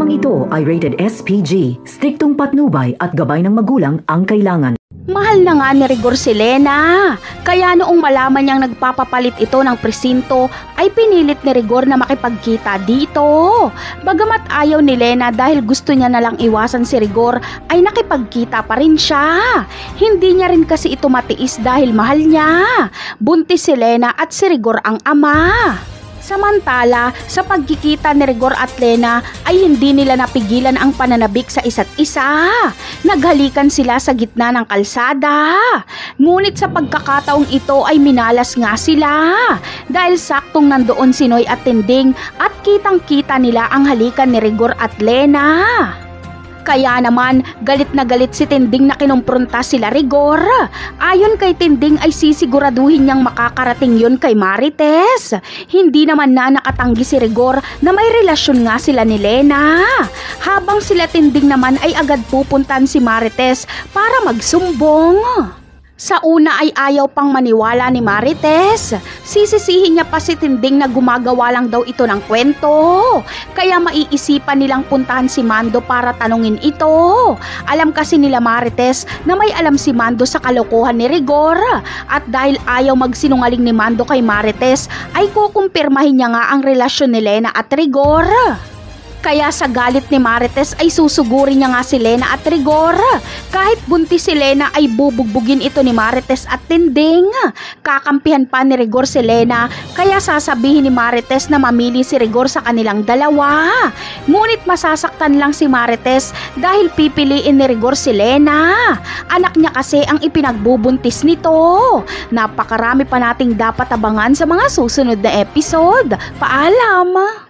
Programang ito ay rated SPG, striktong patnubay at gabay ng magulang ang kailangan. Mahal na nga ni Rigor si Lena. Kaya noong malaman niyang nagpapapalit ito ng presinto, ay pinilit ni Rigor na makipagkita dito. Bagamat ayaw ni Lena dahil gusto niya nalang iwasan si Rigor, ay nakipagkita pa rin siya. Hindi niya rin kasi ito matiis dahil mahal niya. Buntis si Lena at si Rigor ang ama. Samantala, sa pagkikita ni Rigor at Lena ay hindi nila napigilan ang pananabik sa isa't isa. Naghalikan sila sa gitna ng kalsada. Ngunit sa pagkakataong ito ay minalas nga sila. Dahil saktong nandoon si Noy at Tinding at kitang-kita nila ang halikan ni Rigor at Lena. Kaya naman, galit na galit si Tinding na kinumpronta sila Rigor. Ayon kay Tinding ay sisiguraduhin niyang makakarating yun kay Marites. Hindi naman na nakatanggi si Rigor na may relasyon nga sila ni Lena. Habang sila Tinding naman ay agad pupuntan si Marites para magsumbong. Sa una ay ayaw pang maniwala ni Marites. Sisisihin niya pa si Tinding na gumagawa lang daw ito ng kwento. Kaya maiisipan nilang puntahan si Mando para tanungin ito. Alam kasi nila Marites na may alam si Mando sa kalokohan ni Rigor. At dahil ayaw magsinungaling ni Mando kay Marites, ay kukumpirmahin niya nga ang relasyon ni Lena at Rigor. Kaya sa galit ni Marites ay susugurin niya nga si Lena at Rigor. Kahit buntis si Lena ay bubugbugin ito ni Marites at Tinding. Kakampihan pa ni Rigor si Lena, kaya sasabihin ni Marites na mamili si Rigor sa kanilang dalawa. Ngunit masasaktan lang si Marites dahil pipiliin ni Rigor si Lena. Anak niya kasi ang ipinagbubuntis nito. Napakarami pa nating dapat abangan sa mga susunod na episode. Paalam!